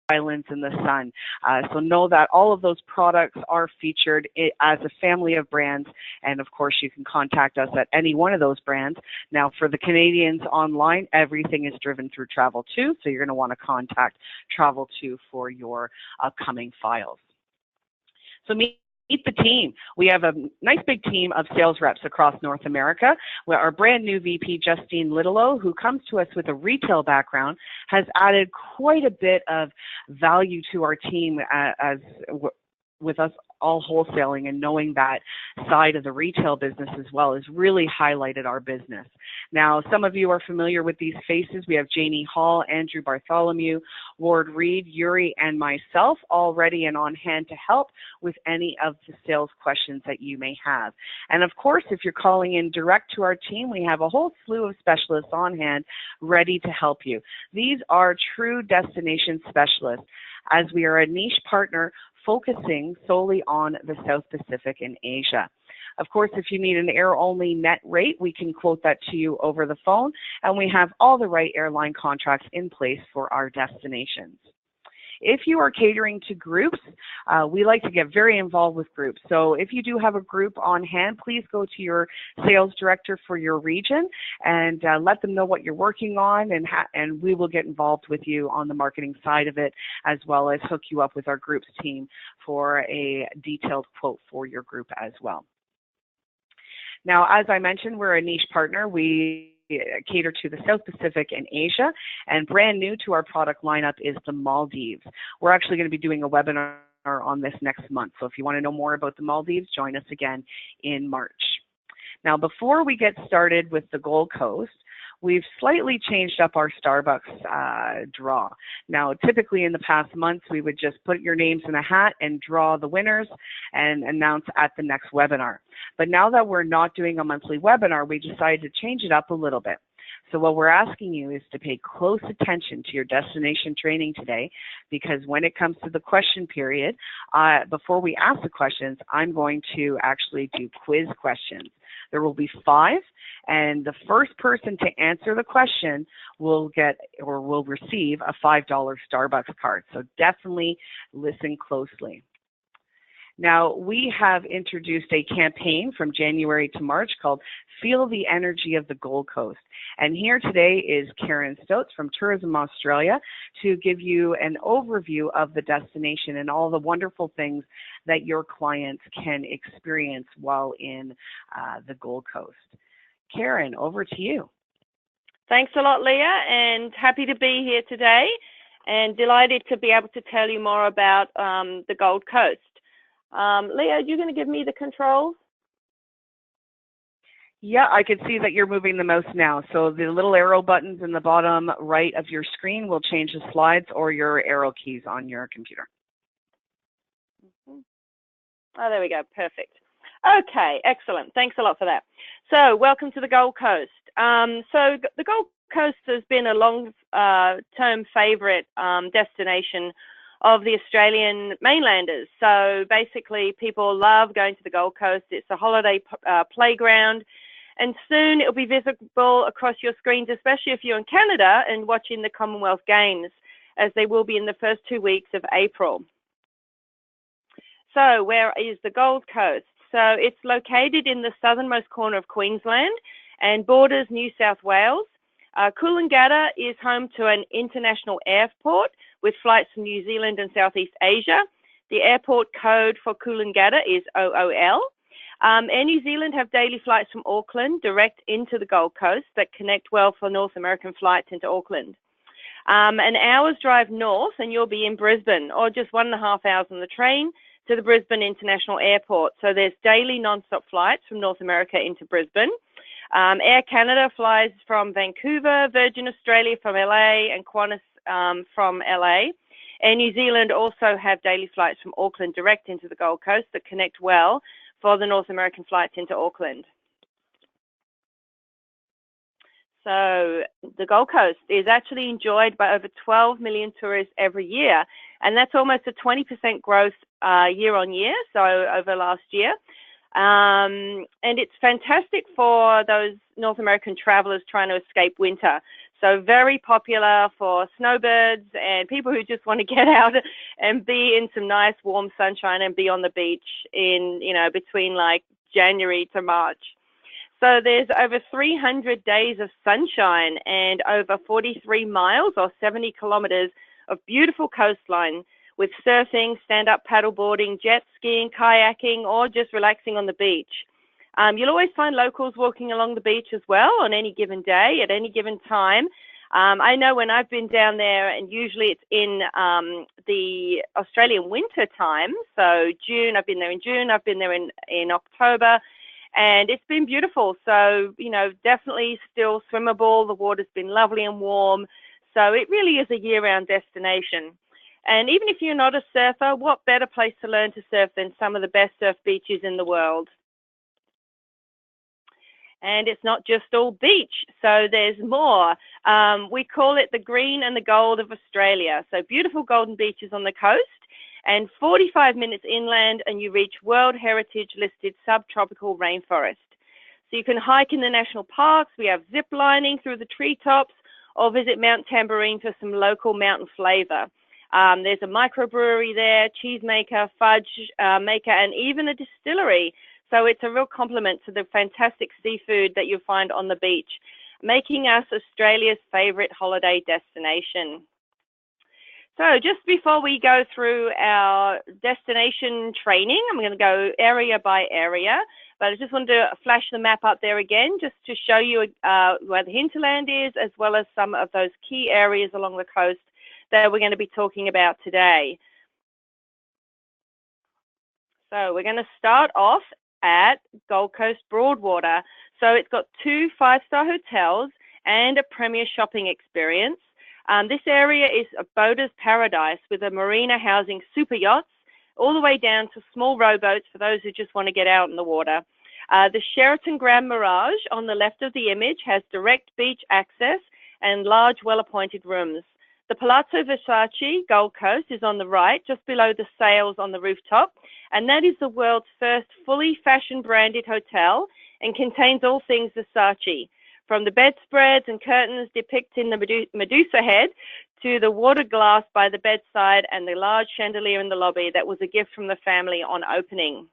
islands in the sun. So know that all of those products are featured as a family of brands, and of course you can contact us at any one of those brands. Now for the Canadians online, everything is driven through Travel2, so you're going to want to contact Travel2 for your upcoming files. So meet the team. We have a nice big team of sales reps across North America. Our brand new VP, Justine Littlelow, who comes to us with a retail background, has added quite a bit of value to our team with us all wholesaling, and knowing that side of the retail business as well has really highlighted our business. Now, some of you are familiar with these faces. We have Janie Hall, Andrew Bartholomew, Ward Reed, Yuri, and myself all ready and on hand to help with any of the sales questions that you may have. And of course, if you're calling in direct to our team, we have a whole slew of specialists on hand ready to help you. These are true destination specialists, as we are a niche partner focusing solely on the South Pacific and Asia. Of course, if you need an air-only net rate, we can quote that to you over the phone, and we have all the right airline contracts in place for our destinations. If you are catering to groups, we like to get very involved with groups. So if you do have a group on hand, please go to your sales director for your region and let them know what you're working on, and we will get involved with you on the marketing side of it, as well as hook you up with our groups team for a detailed quote for your group as well. Now, as I mentioned, we're a niche partner. We cater to the South Pacific and Asia, and brand new to our product lineup is the Maldives. We're actually going to be doing a webinar on this next month, so if you want to know more about the Maldives, join us again in March. Now, before we get started with the Gold Coast, we've slightly changed up our Starbucks draw. Now, typically in the past months, we would just put your names in a hat and draw the winners and announce at the next webinar. But now that we're not doing a monthly webinar, we decided to change it up a little bit. So what we're asking you is to pay close attention to your destination training today, because when it comes to the question period, before we ask the questions, I'm going to actually do quiz questions. There will be 5, and the first person to answer the question will get or will receive a $5 Starbucks card. So definitely listen closely. Now, we have introduced a campaign from January to March called Feel the Energy of the Gold Coast. And here today is Karen Stokes from Tourism Australia to give you an overview of the destination and all the wonderful things that your clients can experience while in the Gold Coast. Karen, over to you. Thanks a lot, Leah, and happy to be here today and delighted to be able to tell you more about the Gold Coast. Leah, you're going to give me the controls? Yeah, I can see that you're moving the mouse now. So the little arrow buttons in the bottom right of your screen will change the slides or your arrow keys on your computer. Oh, there we go. Perfect. Okay, excellent. Thanks a lot for that. So welcome to the Gold Coast. So the Gold Coast has been a long-term favorite destination of the Australian mainlanders. So basically, people love going to the Gold Coast. It's a holiday playground, and soon it'll be visible across your screens, especially if you're in Canada and watching the Commonwealth Games, as they will be in the first 2 weeks of April. So where is the Gold Coast? So it's located in the southernmost corner of Queensland and borders New South Wales. Coolangatta is home to an international airport with flights from New Zealand and Southeast Asia. The airport code for Coolangatta is OOL. Air New Zealand have daily flights from Auckland direct into the Gold Coast that connect well for North American flights into Auckland. An hour's drive north and you'll be in Brisbane, or just 1.5 hours on the train to the Brisbane International Airport. So there's daily non-stop flights from North America into Brisbane. Air Canada flies from Vancouver, Virgin Australia from LA, and Qantas from LA. Air New Zealand also have daily flights from Auckland direct into the Gold Coast that connect well for the North American flights into Auckland. So the Gold Coast is actually enjoyed by over 12 million tourists every year, and that's almost a 20% growth year on year, so over last year. And it's fantastic for those North American travelers trying to escape winter. So very popular for snowbirds and people who just want to get out and be in some nice warm sunshine and be on the beach in, between like January to March. So there's over 300 days of sunshine and over 43 miles or 70 kilometers of beautiful coastline with surfing, stand-up paddleboarding, jet skiing, kayaking, or just relaxing on the beach. You'll always find locals walking along the beach as well on any given day, at any given time. I know when I've been down there, and usually it's in the Australian winter time, so June, I've been there in June, I've been there in October, and it's been beautiful. So, definitely still swimmable. The water's been lovely and warm. So it really is a year-round destination. And even if you're not a surfer, what better place to learn to surf than some of the best surf beaches in the world? And it's not just all beach, so there's more. We call it the green and the gold of Australia. So beautiful golden beaches on the coast, and 45 minutes inland and you reach World Heritage listed subtropical rainforest. So you can hike in the national parks, we have zip lining through the treetops, or visit Mount Tambourine for some local mountain flavor. There's a microbrewery there, cheesemaker, fudge maker, and even a distillery. So it's a real compliment to the fantastic seafood that you'll find on the beach, making us Australia's favorite holiday destination. So just before we go through our destination training, I'm going to go area by area, but I just wanted to flash the map up there again just to show you where the hinterland is, as well as some of those key areas along the coast that we're going to be talking about today. So we're going to start off at Gold Coast Broadwater. So it's got 2 5-star hotels and a premier shopping experience. This area is a boater's paradise with a marina housing super yachts all the way down to small rowboats for those who just want to get out in the water. The Sheraton Grand Mirage on the left of the image has direct beach access and large well-appointed rooms. The Palazzo Versace Gold Coast is on the right, just below the sails on the rooftop, and that is the world's first fully fashion-branded hotel and contains all things Versace, from the bedspreads and curtains depicting the Medusa head to the water glass by the bedside and the large chandelier in the lobby that was a gift from the family on opening.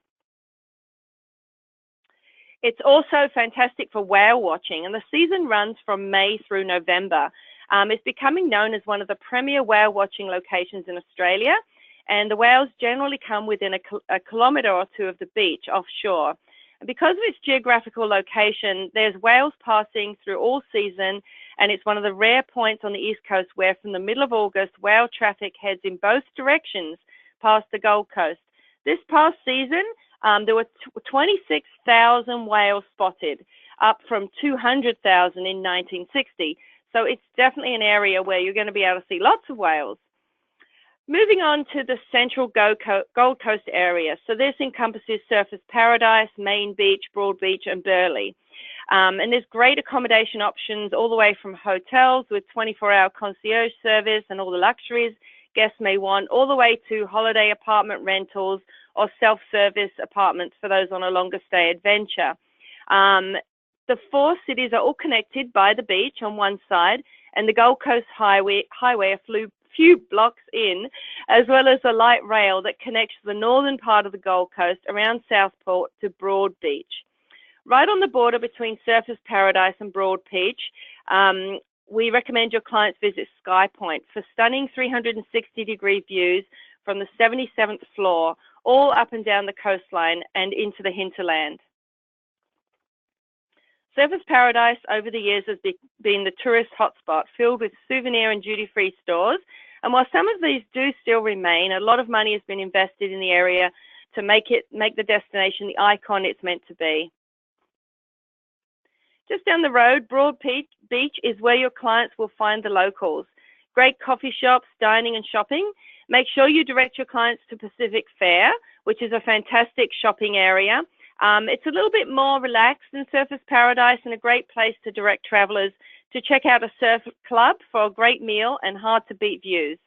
It's also fantastic for whale watching, and the season runs from May through November. It's becoming known as one of the premier whale watching locations in Australia, and the whales generally come within a kilometre or two of the beach offshore. And because of its geographical location, there's whales passing through all season, and it's one of the rare points on the East Coast where from the middle of August, whale traffic heads in both directions past the Gold Coast. This past season, there were 26,000 whales spotted, up from 200,000 in 1960. So it's definitely an area where you're going to be able to see lots of whales. Moving on to the central Gold Coast area. So this encompasses Surfers Paradise, Main Beach, Broad Beach, and Burleigh. And there's great accommodation options all the way from hotels with 24-hour concierge service and all the luxuries guests may want, all the way to holiday apartment rentals or self-service apartments for those on a longer stay adventure. The 4 cities are all connected by the beach on one side and the Gold Coast Highway a few blocks in, as well as a light rail that connects the northern part of the Gold Coast around Southport to Broad Beach. Right on the border between Surfers Paradise and Broad Beach, we recommend your clients visit Sky Point for stunning 360-degree views from the 77th floor, all up and down the coastline and into the hinterland. Surfers Paradise over the years has been the tourist hotspot filled with souvenir and duty-free stores. And while some of these do still remain, a lot of money has been invested in the area to make the destination the icon it's meant to be. Just down the road, Broad Beach is where your clients will find the locals. Great coffee shops, dining and shopping. Make sure you direct your clients to Pacific Fair, which is a fantastic shopping area. It's a little bit more relaxed than Surfers Paradise and a great place to direct travelers to check out a surf club for a great meal and hard-to-beat views.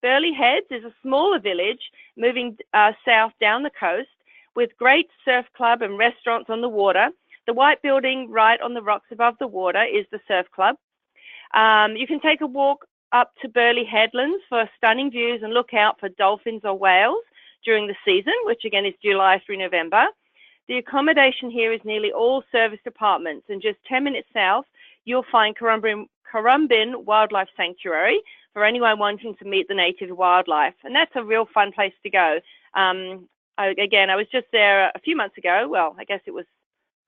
Burleigh Heads is a smaller village moving south down the coast with great surf club and restaurants on the water. The white building right on the rocks above the water is the surf club. You can take a walk up to Burleigh Headlands for stunning views and look out for dolphins or whales during the season, which again is July through November. The accommodation here is nearly all serviced apartments, and just 10 minutes south, you'll find Currumbin Wildlife Sanctuary for anyone wanting to meet the native wildlife. And that's a real fun place to go. Again, I was just there a few months ago. Well, I guess it was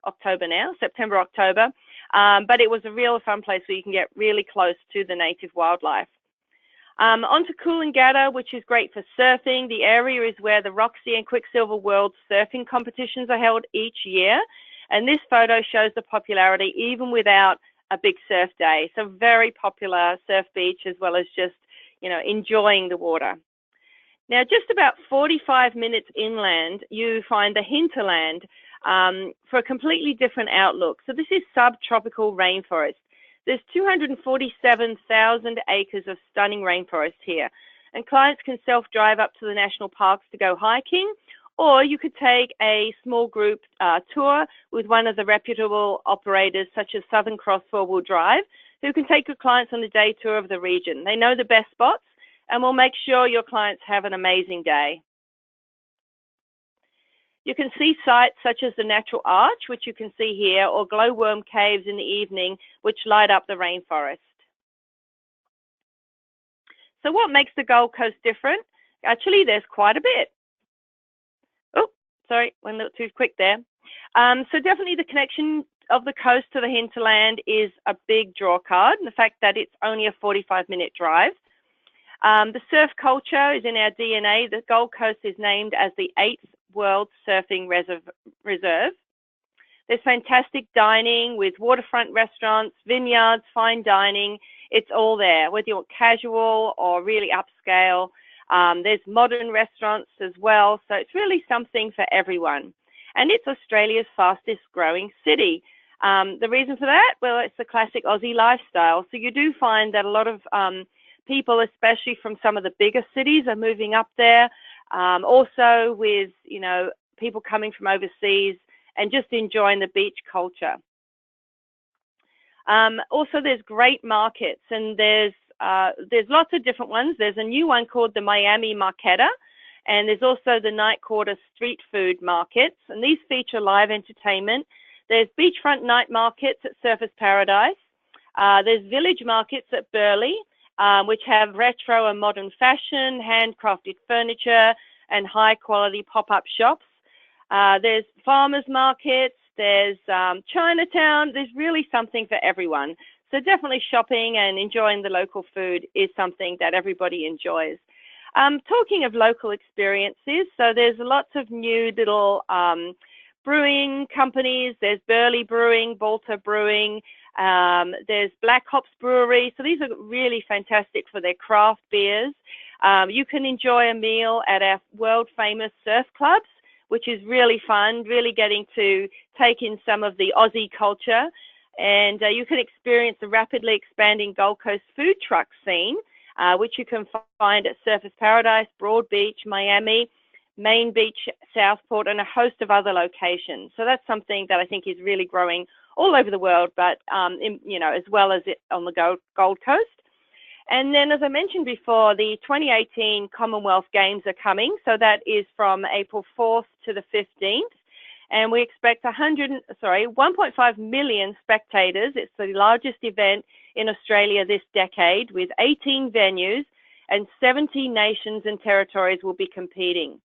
October now, September, October. But it was a real fun place where you can get really close to the native wildlife. On to Coolangatta, which is great for surfing. The area is where the Roxy and Quicksilver World surfing competitions are held each year. And this photo shows the popularity even without a big surf day. So very popular surf beach, as well as just, you know, enjoying the water. Now, just about 45 minutes inland, you find the hinterland for a completely different outlook. So this is subtropical rainforest. There's 247,000 acres of stunning rainforest here, and clients can self-drive up to the national parks to go hiking, or you could take a small group tour with one of the reputable operators such as Southern Cross 4-Wheel Drive, who can take your clients on a day tour of the region. They know the best spots and will make sure your clients have an amazing day. You can see sites such as the Natural Arch, which you can see here, or glowworm caves in the evening, which light up the rainforest. So what makes the Gold Coast different? Actually, there's quite a bit. Oh, sorry, went a little too quick there. So definitely the connection of the coast to the hinterland is a big draw card, and the fact that it's only a 45-minute drive. The surf culture is in our DNA. The Gold Coast is named as the 8th World Surfing Reserve. There's fantastic dining with waterfront restaurants, vineyards, fine dining. It's all there, whether you're casual or really upscale. There's modern restaurants as well. So it's really something for everyone. And it's Australia's fastest growing city. The reason for that? Well, it's the classic Aussie lifestyle. So you do find that a lot of people, especially from some of the bigger cities, are moving up there. Also with, you know, people coming from overseas and just enjoying the beach culture. Also, there's great markets, and there's lots of different ones. There's a new one called the Miami Marquetta, and there's also the Night Quarter street food markets, and these feature live entertainment. There's beachfront night markets at Surfers Paradise. There's village markets at Burleigh, which have retro and modern fashion, handcrafted furniture, and high-quality pop-up shops. There's farmers markets, there's Chinatown. There's really something for everyone. So definitely shopping and enjoying the local food is something that everybody enjoys. Talking of local experiences, so there's lots of new little brewing companies. There's Burleigh Brewing, Balter Brewing, there's Black Hops Brewery. So these are really fantastic for their craft beers. You can enjoy a meal at our world famous surf clubs, which is really fun, really getting to take in some of the Aussie culture. And you can experience the rapidly expanding Gold Coast food truck scene, which you can find at Surfers Paradise, Broad Beach, Miami, Main Beach, Southport, and a host of other locations. So that's something that I think is really growing all over the world, but you know, as well as it on the Gold Coast. And then, as I mentioned before, the 2018 Commonwealth Games are coming. So that is from April 4th to the 15th. And we expect 1.5 million spectators. It's the largest event in Australia this decade, with 18 venues, and 70 nations and territories will be competing.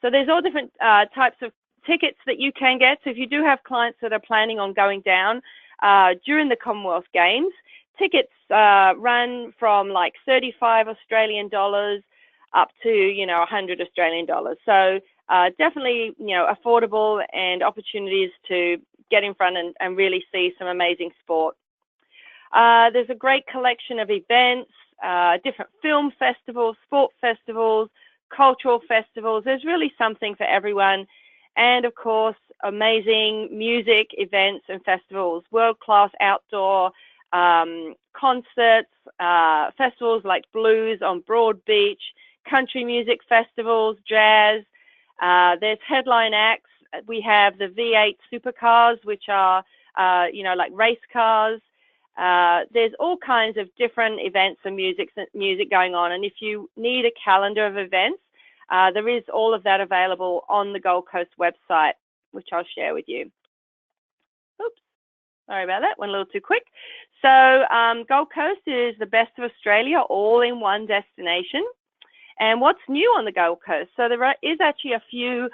So there's all different types of tickets that you can get. So if you do have clients that are planning on going down during the Commonwealth Games, tickets run from like 35 Australian dollars up to, you know, 100 Australian dollars. So definitely, you know, affordable and opportunities to get in front and really see some amazing sport. There's a great collection of events, different film festivals, sport festivals, cultural festivals. There's really something for everyone. And of course, amazing music events and festivals, world-class outdoor concerts, festivals like blues on Broad Beach, country music festivals, jazz. There's headline acts we have the V8 supercars, which are, like race cars. There's all kinds of different events and music going on. And if you need a calendar of events, there is all of that available on the Gold Coast website, which I'll share with you. Oops, sorry about that, went a little too quick. So Gold Coast is the best of Australia, all in one destination. And what's new on the Gold Coast? So there is actually a few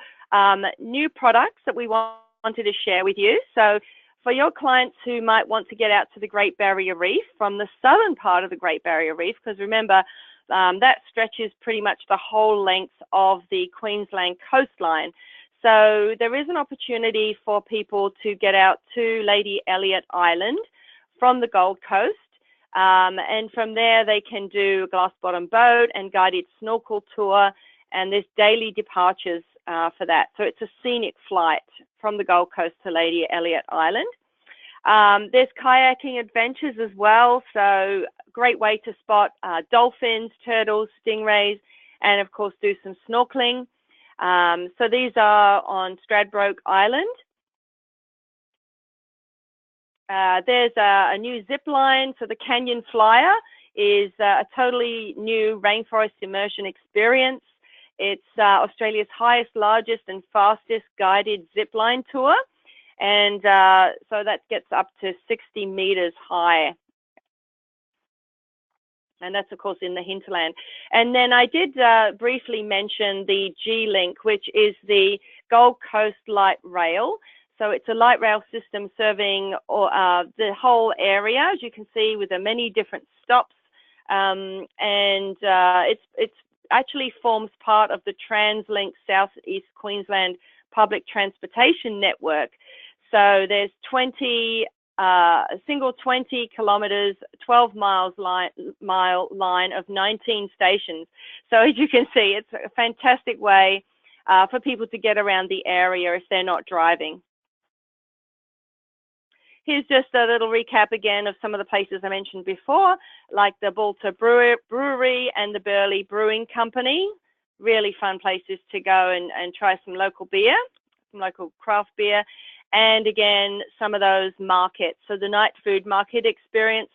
new products that we wanted to share with you. So for your clients who might want to get out to the Great Barrier Reef from the southern part of the Great Barrier Reef, because remember, that stretches pretty much the whole length of the Queensland coastline. So there is an opportunity for people to get out to Lady Elliot Island from the Gold Coast. And from there, they can do a glass bottom boat and guided snorkel tour. And there's daily departures for that. So it's a scenic flight from the Gold Coast to Lady Elliot Island. There's kayaking adventures as well. So great way to spot dolphins, turtles, stingrays, and of course do some snorkeling. So these are on Stradbroke Island. There's a new zip line. So the Canyon Flyer is a totally new rainforest immersion experience. It's Australia's highest, largest, and fastest guided zip line tour. And so that gets up to 60 meters high. And that's, of course, in the hinterland. And then I did briefly mention the G-Link, which is the Gold Coast Light Rail. So it's a light rail system serving the whole area, as you can see, with the many different stops. It's actually forms part of the TransLink Southeast Queensland Public Transportation Network. So there's 20 kilometres, 12 mile line of 19 stations. So as you can see, it's a fantastic way for people to get around the area if they're not driving. Here's just a little recap again of some of the places I mentioned before, like the Balta Brewery and the Burleigh Brewing Company. Really fun places to go and try some local beer, some local craft beer. And again, some of those markets. So the night food market experience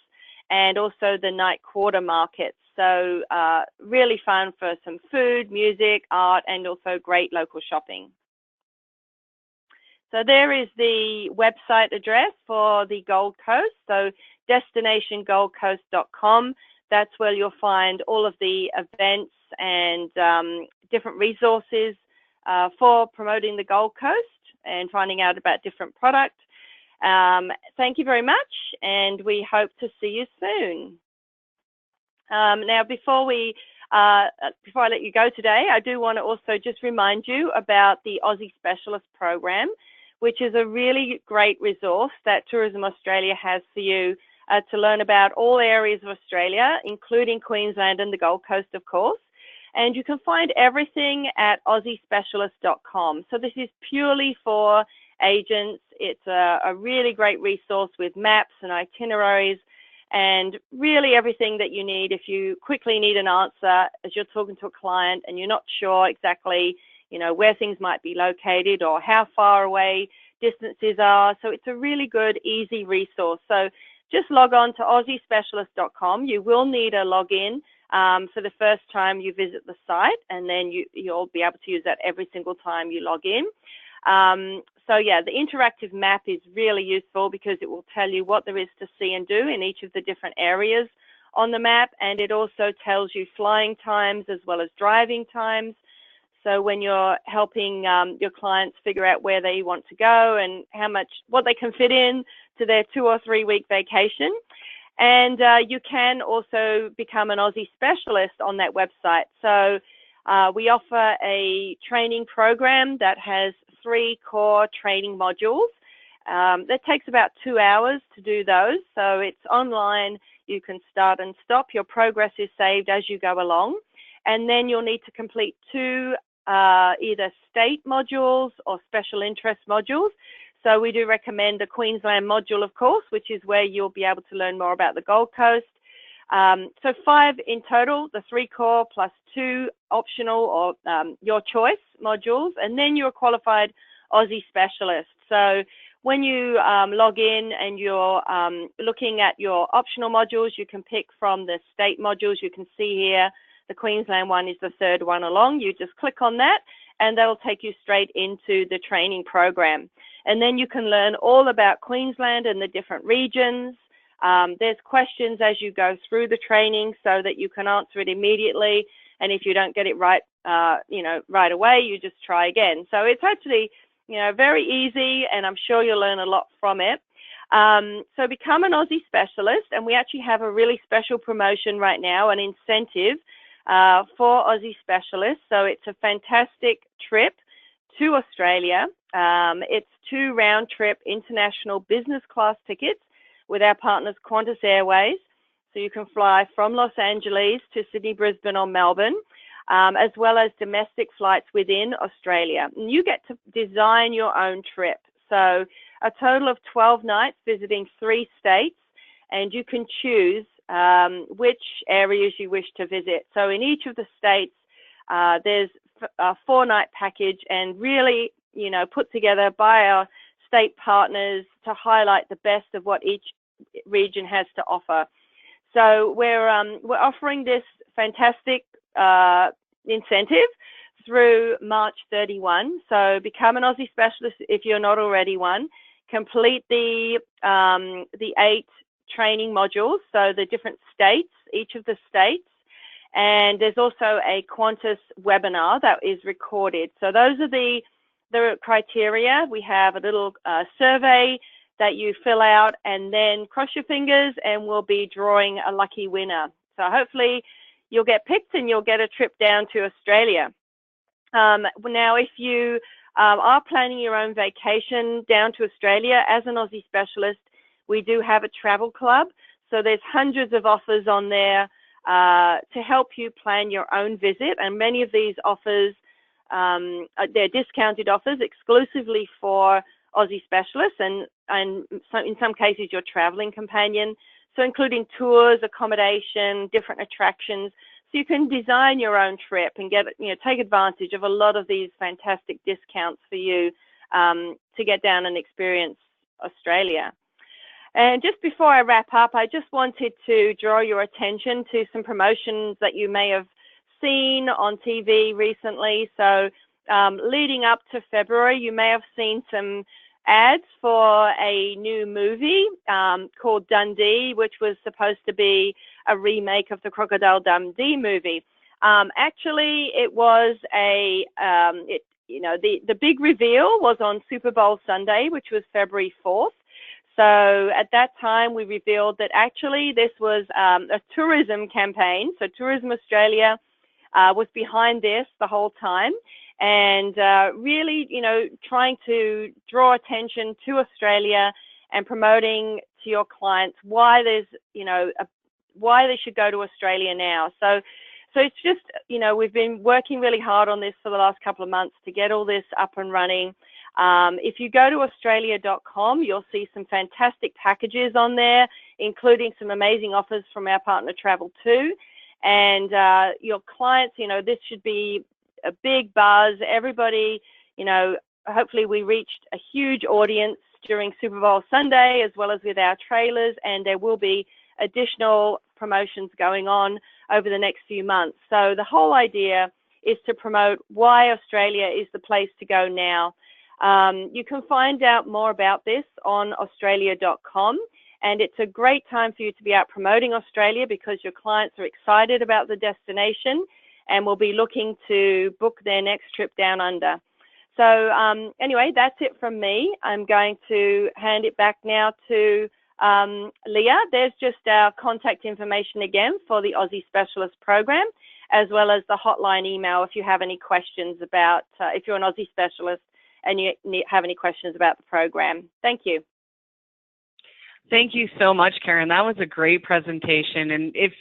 and also the night quarter markets. So really fun for some food, music, art, and also great local shopping. So there is the website address for the Gold Coast. So destinationgoldcoast.com. That's where you'll find all of the events and different resources for promoting the Gold Coast and finding out about different products. Thank you very much, and we hope to see you soon. Now, before I let you go today, I do want to also just remind you about the Aussie Specialist Program, which is a really great resource that Tourism Australia has for you to learn about all areas of Australia, including Queensland and the Gold Coast, of course. And you can find everything at aussiespecialist.com. So this is purely for agents. It's a really great resource with maps and itineraries and really everything that you need if you quickly need an answer as you're talking to a client and you're not sure exactly, where things might be located or how far away distances are. So it's a really good, easy resource. So just log on to aussiespecialist.com. You will need a login for the first time you visit the site, and then you'll be able to use that every single time you log in. So yeah, the interactive map is really useful because it will tell you what there is to see and do in each of the different areas on the map, and it also tells you flying times as well as driving times. So when you're helping your clients figure out where they want to go and what they can fit in to their 2 or 3 week vacation. And you can also become an Aussie specialist on that website. So we offer a training program that has 3 core training modules. That takes about 2 hours to do those. So it's online. You can start and stop. Your progress is saved as you go along. And then you'll need to complete 2 either state modules or special interest modules. So we do recommend the Queensland module, of course, which is where you'll be able to learn more about the Gold Coast. So 5 in total, the 3 core plus 2 optional or your choice modules. And then you're a qualified Aussie Specialist. So when you log in and you're looking at your optional modules, you can pick from the state modules. You can see here the Queensland one is the third one along. You just click on that and that'll take you straight into the training program. And then you can learn all about Queensland and the different regions. There's questions as you go through the training so that you can answer it immediately. And if you don't get it right, right away, you just try again. So it's actually, very easy, and I'm sure you'll learn a lot from it. So become an Aussie Specialist, and we actually have a really special promotion right now, an incentive for Aussie Specialists. So it's a fantastic trip to Australia. It's 2 round-trip international business class tickets with our partners Qantas Airways. So you can fly from Los Angeles to Sydney, Brisbane or Melbourne, as well as domestic flights within Australia. And you get to design your own trip. So a total of 12 nights visiting 3 states, and you can choose which areas you wish to visit. So in each of the states, there's a 4-night package, and really, put together by our state partners to highlight the best of what each region has to offer. So we're offering this fantastic incentive through March 31. So become an Aussie Specialist if you're not already one. Complete the 8 training modules, so the different states, each of the states. And there's also a Qantas webinar that is recorded. So those are the criteria. We have a little survey that you fill out, and then cross your fingers and we'll be drawing a lucky winner. So hopefully you'll get picked and you'll get a trip down to Australia. Now, if you are planning your own vacation down to Australia as an Aussie Specialist, we do have a travel club. So there's hundreds of offers on there to help you plan your own visit. And many of these offers, they're discounted offers exclusively for Aussie Specialists and so in some cases your traveling companion. So including tours, accommodation, different attractions. So you can design your own trip and take advantage of a lot of these fantastic discounts for you to get down and experience Australia. And just before I wrap up, I just wanted to draw your attention to some promotions that you may have seen on TV recently. So leading up to February, you may have seen some ads for a new movie called Dundee, which was supposed to be a remake of the Crocodile Dundee movie. Actually, it was the big reveal was on Super Bowl Sunday, which was February 4th. So at that time, we revealed that actually this was a tourism campaign. So Tourism Australia was behind this the whole time, and really, trying to draw attention to Australia and promoting to your clients why there's, why they should go to Australia now. So it's just, we've been working really hard on this for the last couple of months to get all this up and running. If you go to australia.com, you'll see some fantastic packages on there, including some amazing offers from our partner Travel2. And your clients, this should be a big buzz. Everybody, hopefully we reached a huge audience during Super Bowl Sunday, as well as with our trailers, and there will be additional promotions going on over the next few months. So the whole idea is to promote why Australia is the place to go now. You can find out more about this on australia.com, and it's a great time for you to be out promoting Australia because your clients are excited about the destination and will be looking to book their next trip down under. So anyway, that's it from me. I'm going to hand it back now to Leah. There's just our contact information again for the Aussie Specialist program, as well as the hotline email if you have any questions about, if you're an Aussie Specialist and you have any questions about the program. Thank you. Thank you so much, Karen. That was a great presentation. And if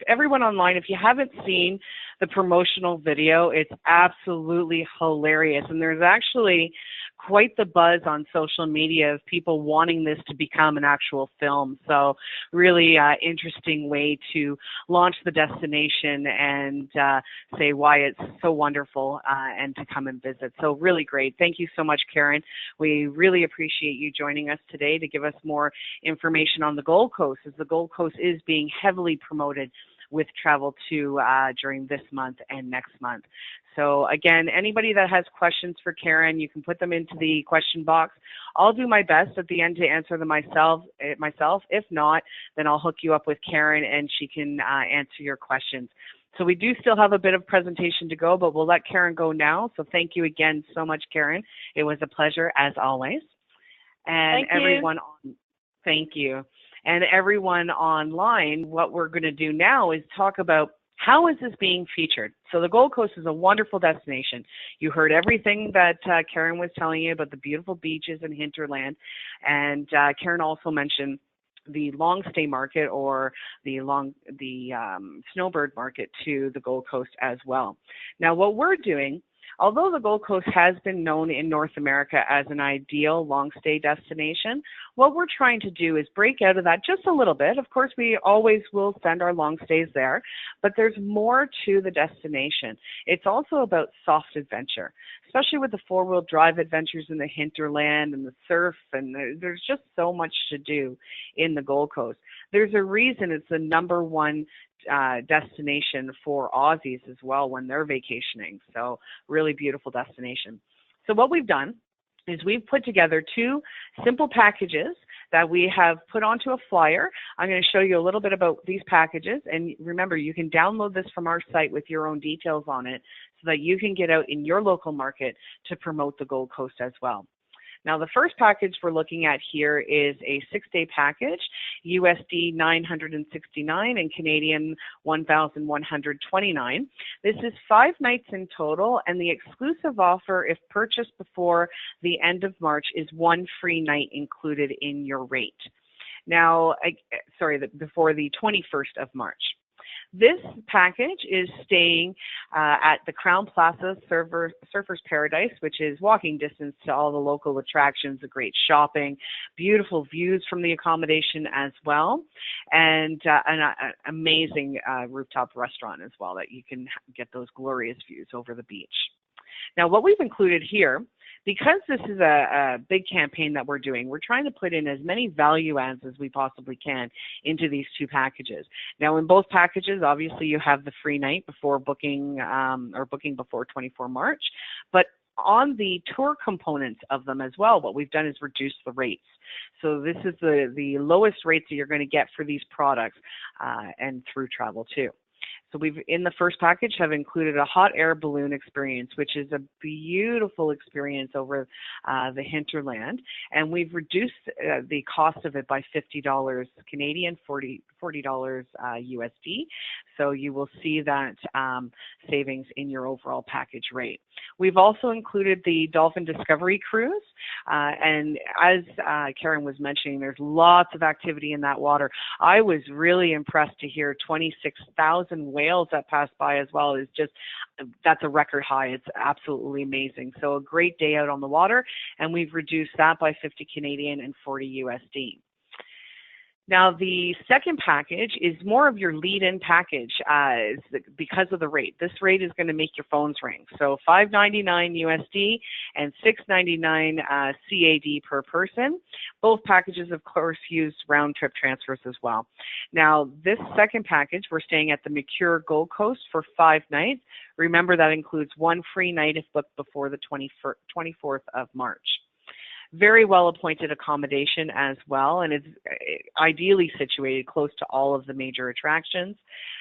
everyone online, if you haven't seen the promotional video. It's absolutely hilarious. And there's actually quite the buzz on social media of people wanting this to become an actual film. So really interesting way to launch the destination and say why it's so wonderful and to come and visit. So really great. Thank you so much, Karen. We really appreciate you joining us today to give us more information on the Gold Coast, as the Gold Coast is being heavily promoted with Travel2 during this month and next month. So again, anybody that has questions for Karen, you can put them into the question box. I'll do my best at the end to answer them myself. If not, then I'll hook you up with Karen and she can answer your questions. So we do still have a bit of presentation to go, but we'll let Karen go now. So thank you again so much, Karen. It was a pleasure as always. And everyone, thank you. And everyone online, what we're going to do now is talk about how is this being featured. So the Gold Coast is a wonderful destination. You heard everything that Karen was telling you about the beautiful beaches and hinterland. And Karen also mentioned the long stay market or the snowbird market to the Gold Coast as well. Now what we're doing, although the Gold Coast has been known in North America as an ideal long stay destination, what we're trying to do is break out of that just a little bit. Of course, we always will send our long stays there, but there's more to the destination. It's also about soft adventure, especially with the four-wheel drive adventures in the hinterland and the surf, and there's just so much to do in the Gold Coast. There's a reason it's the #1 destination for Aussies as well when they're vacationing. So really beautiful destination. So what we've done is we've put together 2 simple packages that we have put onto a flyer. I'm going to show you a little bit about these packages. And remember, you can download this from our site with your own details on it so that you can get out in your local market to promote the Gold Coast as well. Now, the first package we're looking at here is a 6-day package, USD $969 and Canadian $1,129. This is 5 nights in total, and the exclusive offer, if purchased before the end of March, is 1 free night included in your rate. Now, before the 21st of March. This package is staying at the Crown Plaza Surfers Paradise, which is walking distance to all the local attractions, the great shopping, beautiful views from the accommodation as well, and an amazing rooftop restaurant as well that you can get those glorious views over the beach. Now, what we've included here, because this is a big campaign that we're doing, we're trying to put in as many value adds as we possibly can into these 2 packages. Now, in both packages, obviously you have the free night before booking or booking before 24 March, but on the tour components of them as well, what we've done is reduce the rates. So this is the lowest rates that you're going to get for these products and through Travel2. So we've, in the first package, have included a hot air balloon experience, which is a beautiful experience over the hinterland. And we've reduced the cost of it by $50 Canadian, $40 USD. So you will see that savings in your overall package rate. We've also included the Dolphin Discovery Cruise. And as Karen was mentioning, there's lots of activity in that water. I was really impressed to hear 26,000 whales that passed by as well. Is just, that's a record high. It's absolutely amazing. So a great day out on the water, and we've reduced that by 50 Canadian and 40 USD. Now, the second package is more of your lead-in package because of the rate. This rate is going to make your phones ring. So $5.99 USD and $6.99 CAD per person. Both packages, of course, use round-trip transfers as well. Now, this second package, we're staying at the Mercure Gold Coast for 5 nights. Remember, that includes 1 free night if booked before the 24th of March. Very well appointed accommodation as well, and it's ideally situated close to all of the major attractions.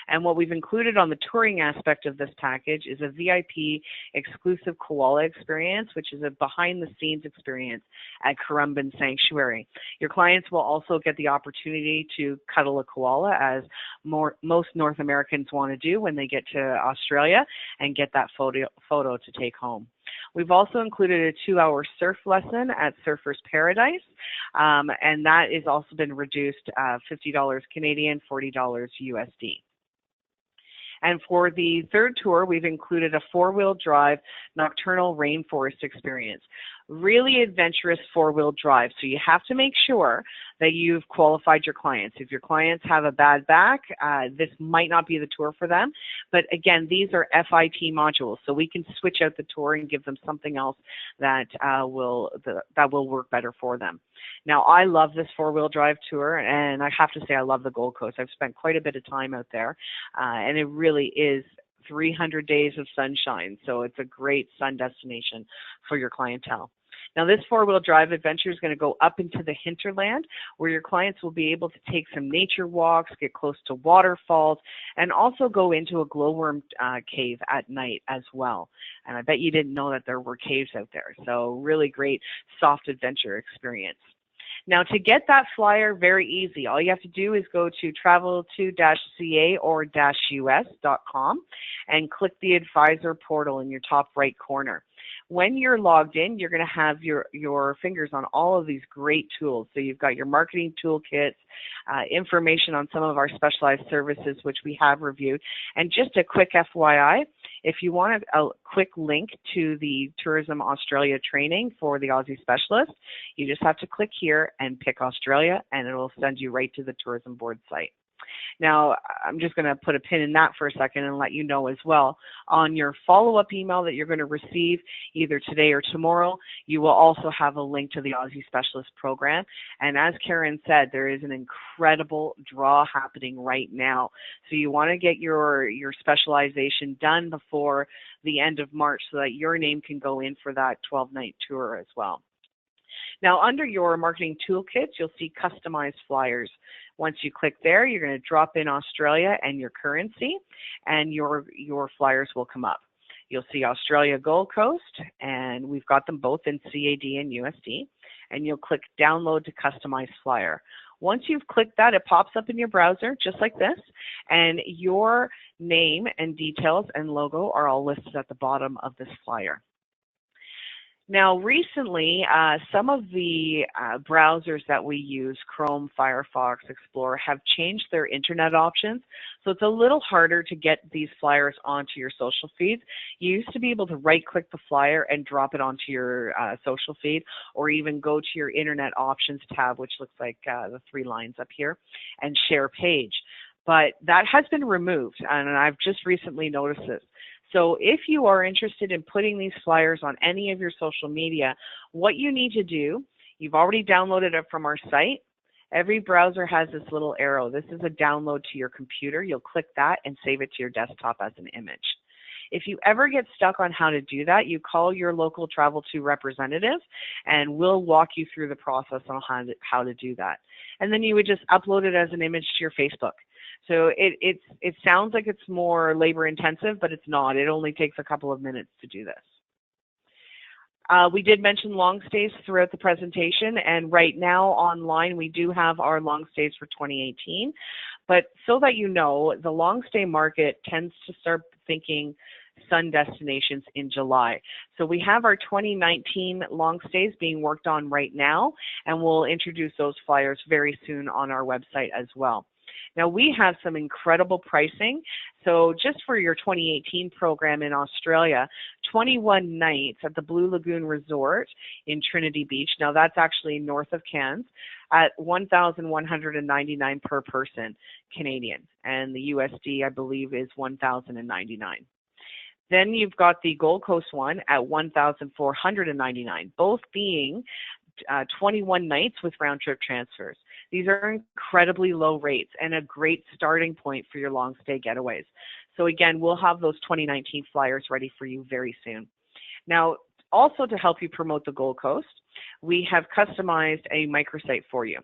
And what we've included on the touring aspect of this package is a VIP exclusive koala experience, which is a behind the scenes experience at Currumbin Sanctuary. Your clients will also get the opportunity to cuddle a koala, as most North Americans want to do when they get to Australia, and get that photo to take home. We've also included a 2-hour surf lesson at Surfers Paradise, and that has also been reduced $50 Canadian, $40 USD. And for the third tour, we've included a 4-wheel drive nocturnal rainforest experience. Really adventurous 4-wheel drive. So you have to make sure that you've qualified your clients. If your clients have a bad back, this might not be the tour for them. But again, these are FIT modules, so we can switch out the tour and give them something else that will work better for them. Now, I love this 4-wheel drive tour, and I have to say I love the Gold Coast. I've spent quite a bit of time out there, and it really is 300 days of sunshine, so it's a great sun destination for your clientele. Now, this 4-wheel drive adventure is going to go up into the hinterland, where your clients will be able to take some nature walks, get close to waterfalls, and also go into a glowworm cave at night as well. And I bet you didn't know that there were caves out there. So really great soft adventure experience. Now, to get that flyer, very easy. All you have to do is go to travel2-ca or -us.com and click the advisor portal in your top right corner. When you're logged in, you're going to have your fingers on all of these great tools. So you've got your marketing toolkits, information on some of our specialized services, which we have reviewed. And just a quick FYI, if you want a quick link to the Tourism Australia training for the Aussie Specialist, you just have to click here and pick Australia, and it will send you right to the Tourism Board site. Now, I'm just going to put a pin in that for a second and let you know as well, on your follow-up email that you're going to receive either today or tomorrow, you will also have a link to the Aussie Specialist program. And as Karen said, there is an incredible draw happening right now. So you want to get your specialization done before the end of March so that your name can go in for that 12-night tour as well. Now, under your marketing toolkits, you'll see customized flyers. Once you click there, you're going to drop in Australia and your currency, and your flyers will come up. You'll see Australia Gold Coast, and we've got them both in CAD and USD, and you'll click Download to Customize Flyer. Once you've clicked that, it pops up in your browser just like this, and your name and details and logo are all listed at the bottom of this flyer. Now, recently, some of the browsers that we use, Chrome, Firefox, Explorer, have changed their internet options. So it's a little harder to get these flyers onto your social feeds. You used to be able to right-click the flyer and drop it onto your social feed, or even go to your Internet Options tab, which looks like the 3 lines up here, and share page. But that has been removed, and I've just recently noticed this. So if you are interested in putting these flyers on any of your social media, what you need to do, you've already downloaded it from our site. Every browser has this little arrow. This is a download to your computer. You'll click that and save it to your desktop as an image. If you ever get stuck on how to do that, you call your local Travel2 representative, and we'll walk you through the process on how to do that. And then you would just upload it as an image to your Facebook. So it sounds like it's more labor intensive, but it's not. It only takes a couple of minutes to do this. We did mention long stays throughout the presentation, and right now online we do have our long stays for 2018. But so that you know, the long stay market tends to start thinking sun destinations in July. So we have our 2019 long stays being worked on right now, and we'll introduce those flyers very soon on our website as well. Now, we have some incredible pricing. So just for your 2018 program in Australia, 21 nights at the Blue Lagoon Resort in Trinity Beach. Now, that's actually north of Cairns, at $1,199 per person Canadian. And the USD, I believe, is $1,099. Then you've got the Gold Coast one at $1,499, both being 21 nights with round-trip transfers. These are incredibly low rates and a great starting point for your long stay getaways. So again, we'll have those 2019 flyers ready for you very soon. Now, also to help you promote the Gold Coast, we have customized a microsite for you.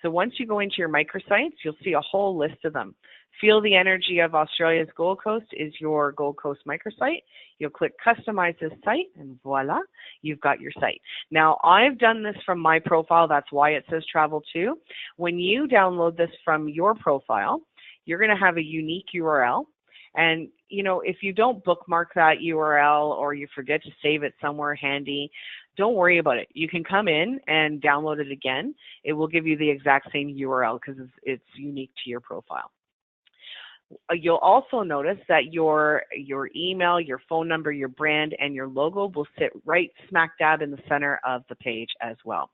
So once you go into your microsites, you'll see a whole list of them. Feel the Energy of Australia's Gold Coast is your Gold Coast microsite. You'll click Customize this site, and voila, you've got your site. Now, I've done this from my profile. That's why it says Travel2. When you download this from your profile, you're going to have a unique URL. And, you know, if you don't bookmark that URL or you forget to save it somewhere handy, don't worry about it. You can come in and download it again. It will give you the exact same URL because it's unique to your profile. You'll also notice that your email, your phone number, your brand, and your logo will sit right smack dab in the center of the page as well.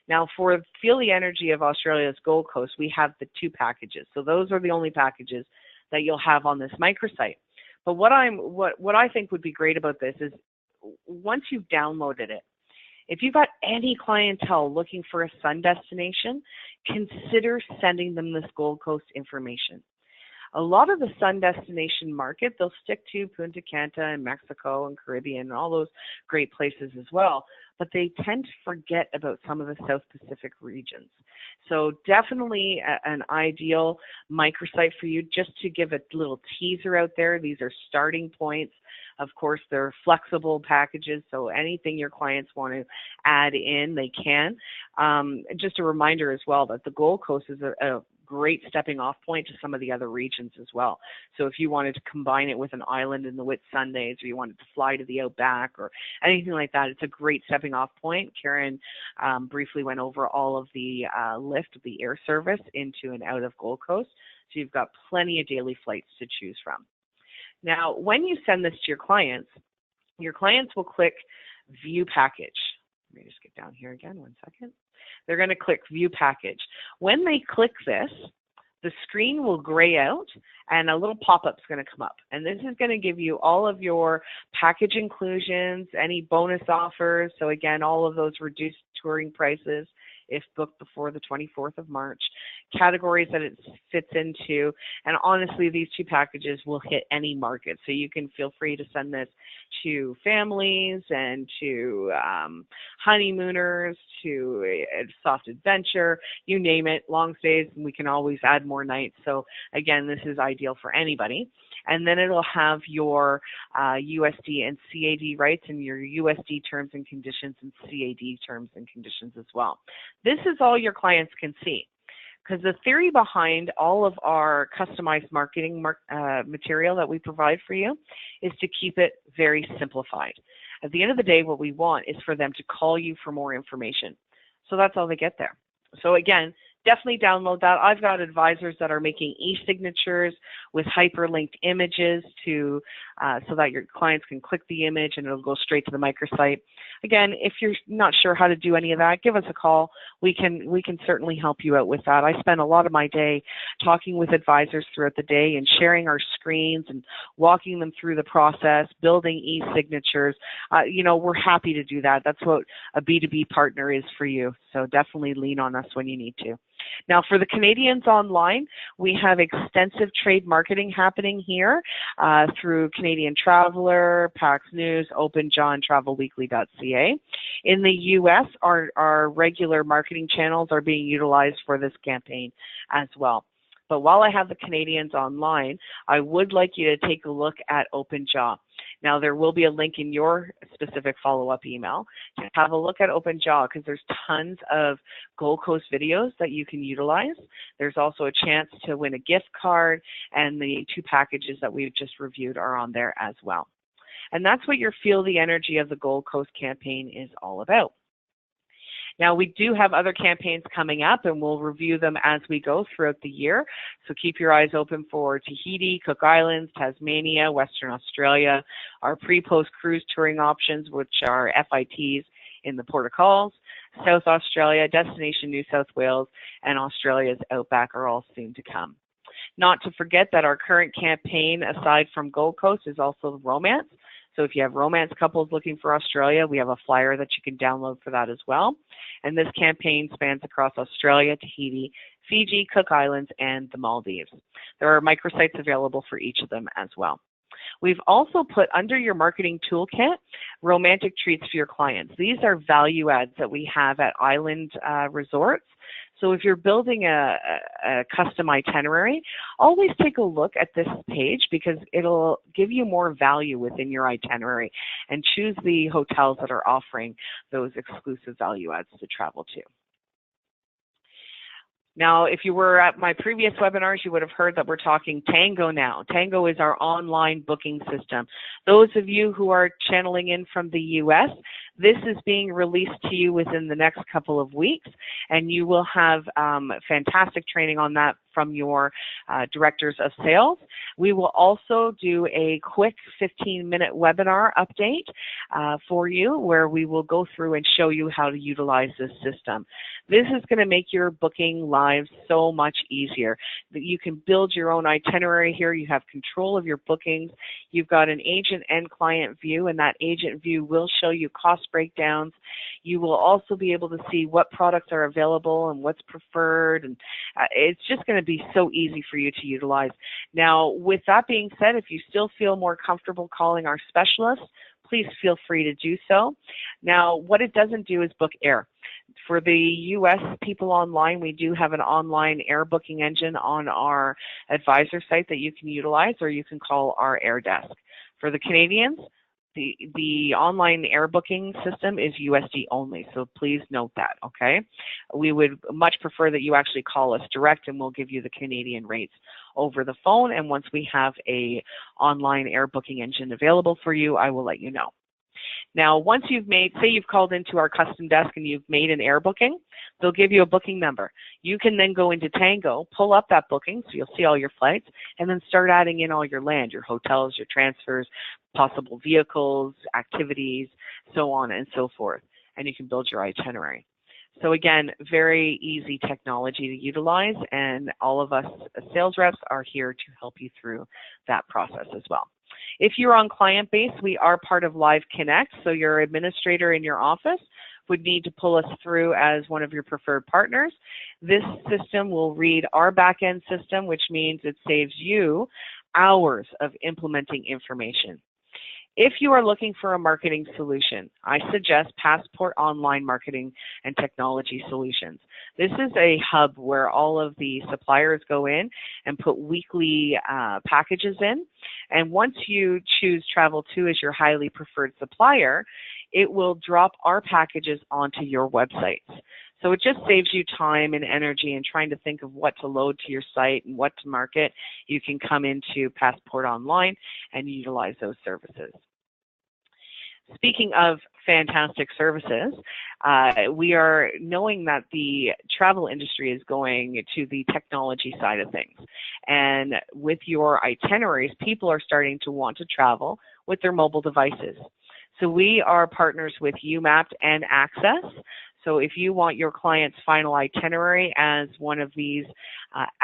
Now, for Feel the Energy of Australia's Gold Coast, we have the 2 packages. So those are the only packages that you'll have on this microsite. But what I think would be great about this is once you've downloaded it, if you've got any clientele looking for a sun destination, consider sending them this Gold Coast information. A lot of the sun destination market, they'll stick to Punta Cana and Mexico and Caribbean and all those great places as well, but they tend to forget about some of the South Pacific regions. So definitely an ideal microsite for you, just to give a little teaser out there. These are starting points. Of course, they're flexible packages, so anything your clients want to add in, they can. Just a reminder as well that the Gold Coast is a great stepping off point to some of the other regions as well. So if you wanted to combine it with an island in the Whitsundays, or you wanted to fly to the Outback or anything like that, it's a great stepping off point. Karen briefly went over all of the lift of the air service into and out of Gold Coast. So you've got plenty of daily flights to choose from. Now, when you send this to your clients will click View Package. Let me just get down here again, 1 second. They're going to click View Package. When they click this, the screen will gray out and a little pop-up is going to come up. And this is going to give you all of your package inclusions, any bonus offers. So again, all of those reduced touring prices if booked before the 24th of March, categories that it fits into. And honestly, these 2 packages will hit any market. So you can feel free to send this to families and to honeymooners, to a soft adventure, you name it, long stays, and we can always add more nights. So again, this is ideal for anybody. And then it'll have your USD and CAD rights and your USD terms and conditions and CAD terms and conditions as well. This is all your clients can see, because the theory behind all of our customized marketing material that we provide for you is to keep it very simplified. At the end of the day, what we want is for them to call you for more information. So that's all they get there. So again, definitely download that. I've got advisors that are making e-signatures with hyperlinked images to so that your clients can click the image and it'll go straight to the microsite. Again, if you're not sure how to do any of that, give us a call. We can certainly help you out with that. I spend a lot of my day talking with advisors throughout the day and sharing our screens and walking them through the process, building e-signatures. You know, we're happy to do that. That's what a B2B partner is for you. So definitely lean on us when you need to. Now, for the Canadians online, we have extensive trade marketing happening here through Canadian Traveler, PAX News, OpenJaw, and TravelWeekly.ca. In the U.S., our regular marketing channels are being utilized for this campaign as well. But while I have the Canadians online, I would like you to take a look at OpenJaw. Now, there will be a link in your specific follow-up email to have a look at OpenJaw, because there's tons of Gold Coast videos that you can utilize. There's also a chance to win a gift card, and the 2 packages that we've just reviewed are on there as well. And that's what your Feel the Energy of the Gold Coast campaign is all about. Now, we do have other campaigns coming up, and we'll review them as we go throughout the year. So keep your eyes open for Tahiti, Cook Islands, Tasmania, Western Australia, our pre-post cruise touring options, which are FITs in the Port of Calls, South Australia, Destination New South Wales, and Australia's Outback are all soon to come. Not to forget that our current campaign, aside from Gold Coast, is also romance. So if you have romance couples looking for Australia, we have a flyer that you can download for that as well. And this campaign spans across Australia, Tahiti, Fiji, Cook Islands, and the Maldives. There are microsites available for each of them as well. We've also put under your marketing toolkit romantic treats for your clients. These are value adds that we have at island resorts. So if you're building a custom itinerary, always take a look at this page, because it'll give you more value within your itinerary, and choose the hotels that are offering those exclusive value adds to Travel2. Now, if you were at my previous webinars, you would have heard that we're talking Tango now. Tango is our online booking system. Those of you who are channeling in from the U.S., this is being released to you within the next couple of weeks, and you will have fantastic training on that from your directors of sales. We will also do a quick 15-minute webinar update for you where we will go through and show you how to utilize this system. This is going to make your booking lives so much easier. You can build your own itinerary here. You have control of your bookings. You've got an agent and client view, and that agent view will show you cost breakdowns. You will also be able to see what products are available and what's preferred, and it's just going to be so easy for you to utilize. Now, with that being said, if you still feel more comfortable calling our specialists, please feel free to do so. Now, what it doesn't do is book air. For the U.S. people online, we do have an online air booking engine on our advisor site that you can utilize, or you can call our air desk. For the Canadians, the online air booking system is USD only, so please note that, okay? We would much prefer that you actually call us direct, and we'll give you the Canadian rates over the phone, and once we have a online air booking engine available for you, I will let you know. Now, once you've made, say you've called into our custom desk and you've made an air booking, they'll give you a booking number. You can then go into Tango, pull up that booking, so you'll see all your flights, and then start adding in all your land, your hotels, your transfers, possible vehicles, activities, so on and so forth, and you can build your itinerary. So again, very easy technology to utilize, and all of us sales reps are here to help you through that process as well. If you're on client base, we are part of Live Connect, so your administrator in your office would need to pull us through as one of your preferred partners. This system will read our back-end system, which means it saves you hours of implementing information. If you are looking for a marketing solution, I suggest Passport Online Marketing and Technology Solutions. This is a hub where all of the suppliers go in and put weekly packages in. And once you choose Travel2 as your highly preferred supplier, it will drop our packages onto your websites. So it just saves you time and energy in trying to think of what to load to your site and what to market. You can come into Passport Online and utilize those services. Speaking of fantastic services, we are knowing that the travel industry is going to the technology side of things. And with your itineraries, people are starting to want to travel with their mobile devices. So we are partners with UMapped and Access. So if you want your client's final itinerary as one of these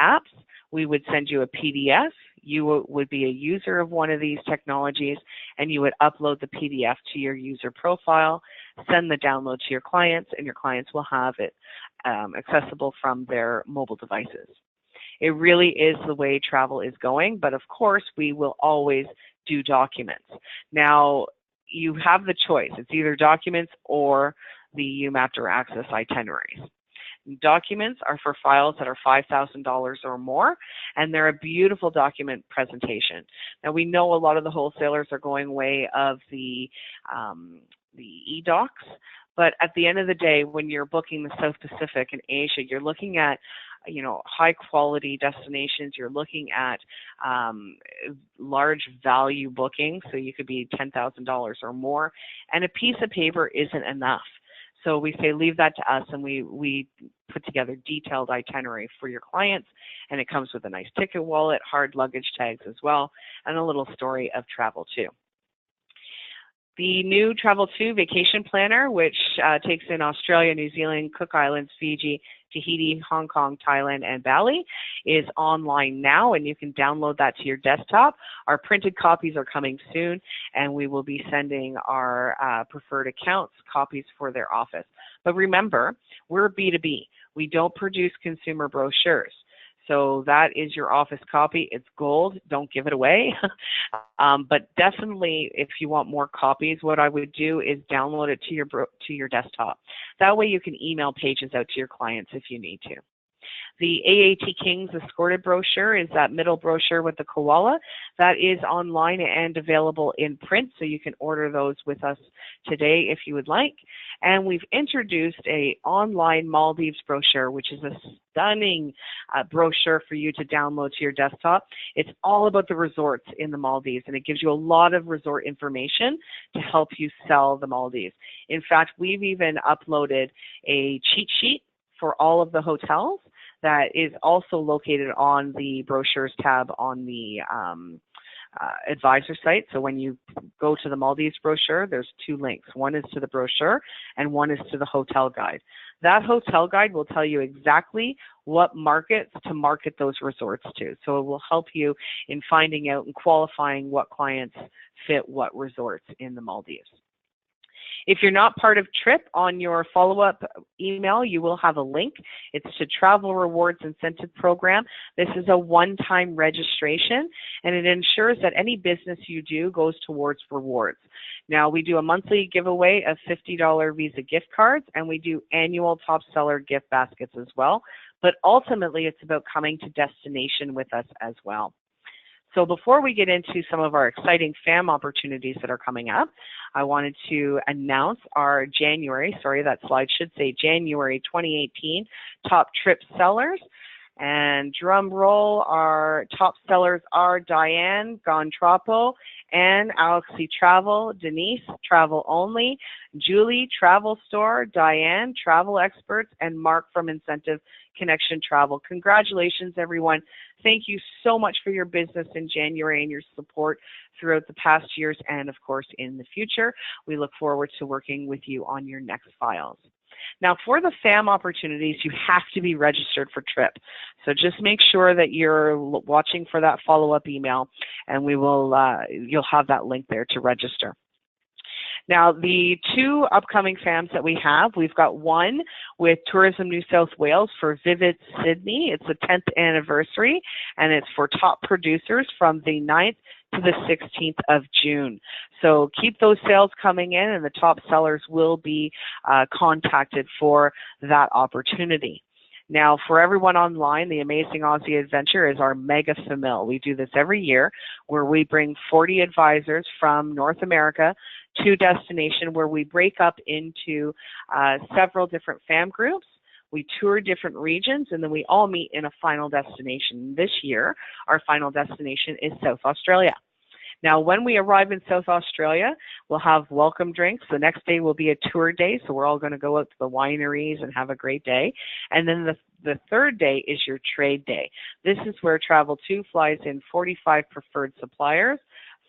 apps, we would send you a PDF. You would be a user of one of these technologies, and you would upload the PDF to your user profile, send the download to your clients, and your clients will have it accessible from their mobile devices. It really is the way travel is going, but of course, we will always do documents. Now, you have the choice. It's either documents or the UMapped or Access itineraries. Documents are for files that are $5,000 or more, and they're a beautiful document presentation. Now, we know a lot of the wholesalers are going way of the e-docs, but at the end of the day, when you're booking the South Pacific and Asia, you're looking at high quality destinations. You're looking at large value bookings, so you could be $10,000 or more, and a piece of paper isn't enough. So we say leave that to us, and we put together detailed itinerary for your clients, and it comes with a nice ticket wallet, hard luggage tags as well, and a little story of Travel2. The new Travel2 vacation planner, which takes in Australia, New Zealand, Cook Islands, Fiji, Tahiti, Hong Kong, Thailand, and Bali, is online now, and you can download that to your desktop. Our printed copies are coming soon, and we will be sending our preferred accounts copies for their office. But remember, we're B2B. We don't produce consumer brochures. So that is your office copy. It's gold. Don't give it away. But definitely, if you want more copies, what I would do is download it to your desktop. That way you can email pages out to your clients if you need to. The AAT Kings Escorted brochure is that middle brochure with the koala. That is online and available in print, so you can order those with us today if you would like. And we've introduced an online Maldives brochure, which is a stunning brochure for you to download to your desktop. It's all about the resorts in the Maldives, and it gives you a lot of resort information to help you sell the Maldives. In fact, we've even uploaded a cheat sheet for all of the hotels that is also located on the brochures tab on the advisor site. So when you go to the Maldives brochure, there's two links. One is to the brochure and one is to the hotel guide. That hotel guide will tell you exactly what markets to market those resorts to. So it will help you in finding out and qualifying what clients fit what resorts in the Maldives. If you're not part of TRIP, on your follow-up email, you will have a link. It's to Travel Rewards Incentive Program. This is a one-time registration, and it ensures that any business you do goes towards rewards. Now, we do a monthly giveaway of $50 Visa gift cards, and we do annual top seller gift baskets as well. But ultimately, it's about coming to destination with us as well. So before we get into some of our exciting FAM opportunities that are coming up, I wanted to announce our January 2018 top trip sellers. And drum roll, our top sellers are Diane Gontrapo, Anne Alexi Travel, Denise Travel Only, Julie Travel Store, Diane Travel Experts, and Mark from Incentive Connection Travel. Congratulations, everyone. Thank you so much for your business in January and your support throughout the past years and, of course, in the future. We look forward to working with you on your next files. Now, for the FAM opportunities, you have to be registered for TRIP. So just make sure that you're watching for that follow-up email, and we will you'll have that link there to register. Now, the two upcoming FAMs that we have, we've got one with Tourism New South Wales for Vivid Sydney. It's the 10th anniversary, and it's for top producers from the 9th to the 16th of June. So keep those sales coming in, and the top sellers will be contacted for that opportunity. Now, for everyone online, the Amazing Aussie Adventure is our mega famil. We do this every year where we bring 40 advisors from North America to destination, where we break up into several different FAM groups. We tour different regions, and then we all meet in a final destination. This year, our final destination is South Australia. Now, when we arrive in South Australia, we'll have welcome drinks. The next day will be a tour day, so we're all going to go out to the wineries and have a great day. And then the third day is your trade day. This is where Travel2 flies in 45 preferred suppliers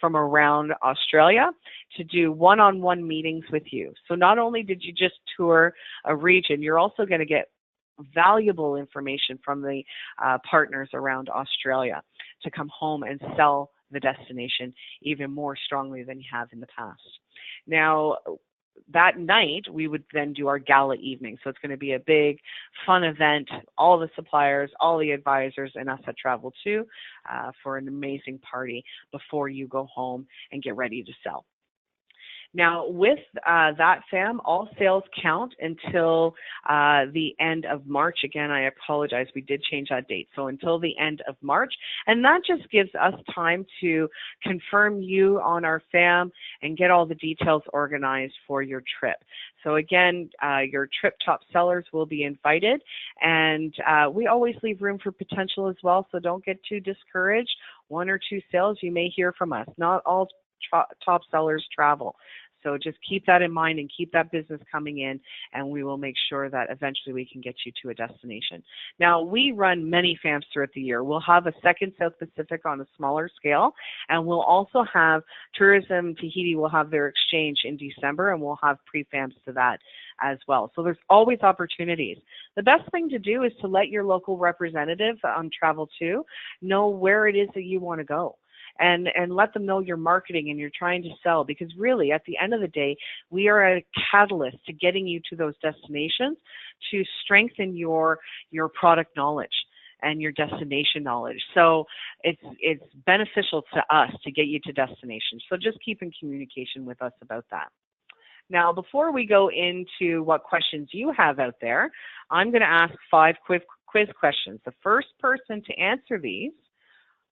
from around Australia to do one-on-one meetings with you. So not only did you just tour a region, you're also going to get valuable information from the partners around Australia to come home and sell the destination even more strongly than you have in the past. Now, that night, we would then do our gala evening. So it's going to be a big, fun event, all the suppliers, all the advisors, and us at Travel2 for an amazing party before you go home and get ready to sell. Now, with that, FAM, all sales count until the end of March. Again, I apologize, we did change that date. So until the end of March. And that just gives us time to confirm you on our FAM and get all the details organized for your trip. So again, your trip top sellers will be invited. And we always leave room for potential as well, so don't get too discouraged. One or two sales you may hear from us. Not all top sellers travel. So just keep that in mind and keep that business coming in, and we will make sure that eventually we can get you to a destination. Now, we run many FAMs throughout the year. We'll have a second South Pacific on a smaller scale, and we'll also have Tourism Tahiti will have their exchange in December, and we'll have pre-FAMs to that as well. So there's always opportunities. The best thing to do is to let your local representative on Travel2 know where it is that you want to go. And let them know you're marketing and you're trying to sell, because really at the end of the day, we are a catalyst to getting you to those destinations to strengthen your product knowledge and your destination knowledge. So it's beneficial to us to get you to destinations. So just keep in communication with us about that. Now, before we go into what questions you have out there, I'm going to ask 5 quiz questions. The first person to answer these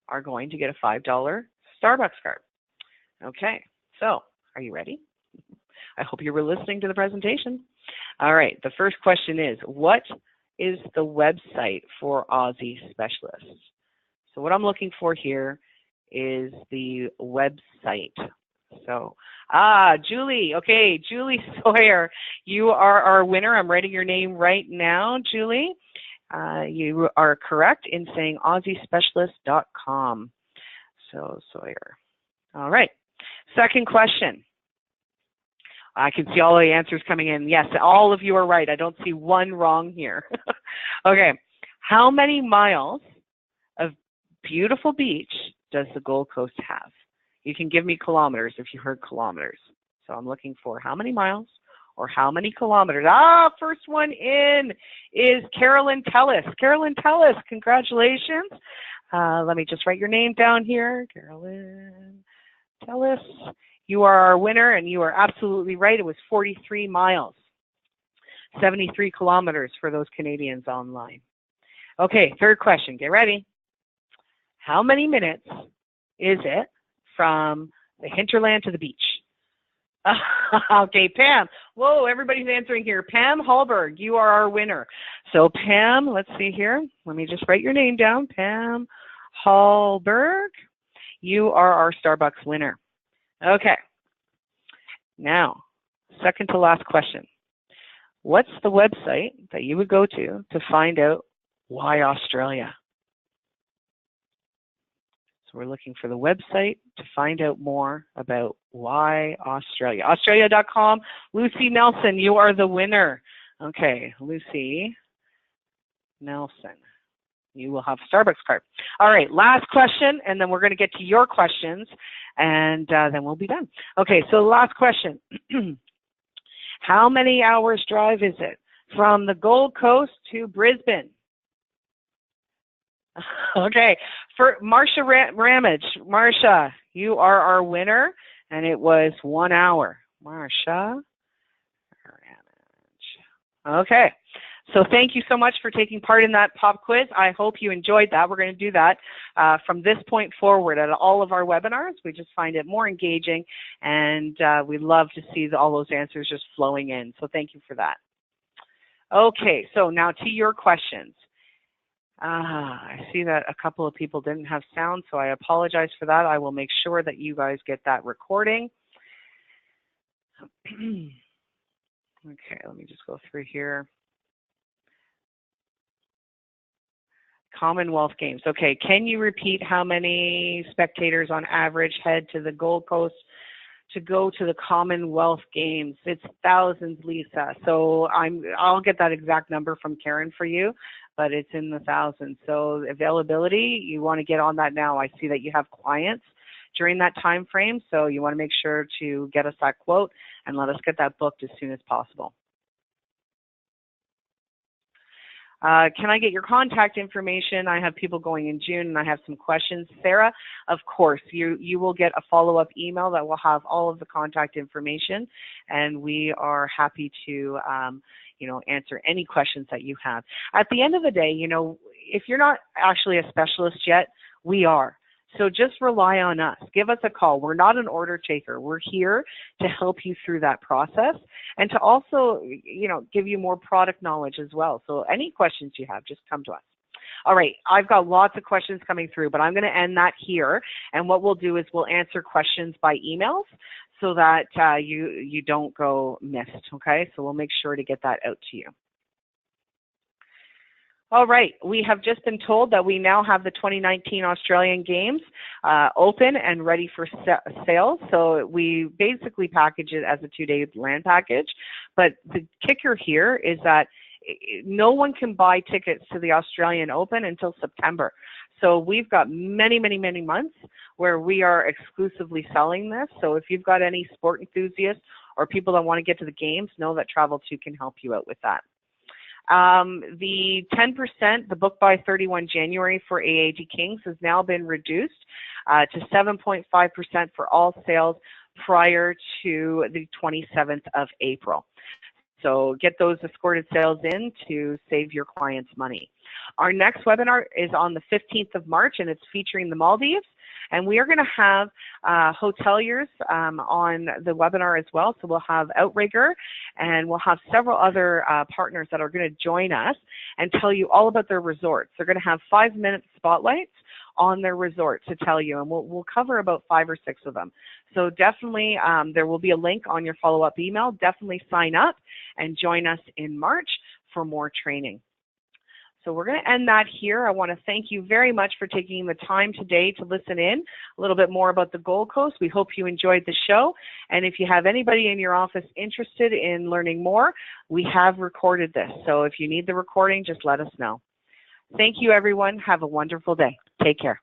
are going to get a $5 Starbucks card. Okay, so are you ready? I hope you were listening to the presentation. All right, the first question is, what is the website for Aussie Specialists? So what I'm looking for here is the website. So, Julie, okay, Julie Sawyer, you are our winner. I'm writing your name right now, Julie. You are correct in saying AussieSpecialist.com. So Sawyer. All right. Second question. I can see all the answers coming in. Yes, all of you are right. I don't see one wrong here. Okay. How many miles of beautiful beach does the Gold Coast have? You can give me kilometers if you heard kilometers. So I'm looking for how many miles or how many kilometers. First one in is Carolyn Tellis. Carolyn Tellis, congratulations. Let me just write your name down here. Carolyn Tellis. You are our winner, and you are absolutely right. It was 43 miles, 73 kilometers for those Canadians online. Okay, third question. Get ready. How many minutes is it from the hinterland to the beach? Okay, Pam. Whoa, everybody's answering here. Pam Hallberg, you are our winner. So Pam, let's see here. Let me just write your name down. Pam Hallberg, you are our Starbucks winner. Okay. Now, second to last question. What's the website that you would go to find out why Australia? So we're looking for the website to find out more about why Australia. Australia.com. Lucy Nelson, you are the winner. Okay, Lucy Nelson. You will have a Starbucks card. All right, last question, and then we're going to get to your questions, and then we'll be done. Okay, so last question. How many hours drive is it from the Gold Coast to Brisbane? Okay, for Marsha Ramage. Marsha, you are our winner, and it was 1 hour. Marsha Ramage. Okay. So thank you so much for taking part in that pop quiz. I hope you enjoyed that. We're going to do that from this point forward at all of our webinars. We just find it more engaging, and we love to see all those answers just flowing in. So thank you for that. Okay, so now to your questions. I see that a couple of people didn't have sound, so I apologize for that. I will make sure that you guys get that recording. Okay, let me just go through here. Commonwealth Games. Okay, can you repeat how many spectators on average head to the Gold Coast to go to the Commonwealth Games? It's thousands, Lisa. So I'll get that exact number from Karen for you, but it's in the thousands. So availability, you want to get on that now. I see that you have clients during that time frame, so you want to make sure to get us that quote and let us get that booked as soon as possible. Can I get your contact information? I have people going in June, and I have some questions. Sarah, of course, you will get a follow-up email that will have all of the contact information, and we are happy to, answer any questions that you have. At the end of the day, if you're not actually a specialist yet, we are. So just rely on us. Give us a call. We're not an order taker. We're here to help you through that process and to also, give you more product knowledge as well. So any questions you have, just come to us. All right, I've got lots of questions coming through, but I'm going to end that here. And what we'll do is we'll answer questions by emails so that you don't go missed, okay? So we'll make sure to get that out to you. All right, we have just been told that we now have the 2019 Australian Games open and ready for sale. So we basically package it as a 2-day land package. But the kicker here is that no one can buy tickets to the Australian Open until September. So we've got many, many, many months where we are exclusively selling this. So if you've got any sport enthusiasts or people that want to get to the games, know that Travel2 can help you out with that. The 10%, the book by 31 January for AAG Kings has now been reduced to 7.5% for all sales prior to the 27th of April. So get those escorted sales in to save your clients money. Our next webinar is on the 15th of March, and it's featuring the Maldives. And we are going to have hoteliers on the webinar as well. So we'll have Outrigger, and we'll have several other partners that are going to join us and tell you all about their resorts. They're going to have 5-minute spotlights on their resort to tell you, and we'll cover about 5 or 6 of them. So definitely there will be a link on your follow-up email. Definitely sign up and join us in March for more training. So we're going to end that here. I want to thank you very much for taking the time today to listen in a little bit more about the Gold Coast. We hope you enjoyed the show. And if you have anybody in your office interested in learning more, we have recorded this. So if you need the recording, just let us know. Thank you, everyone. Have a wonderful day. Take care.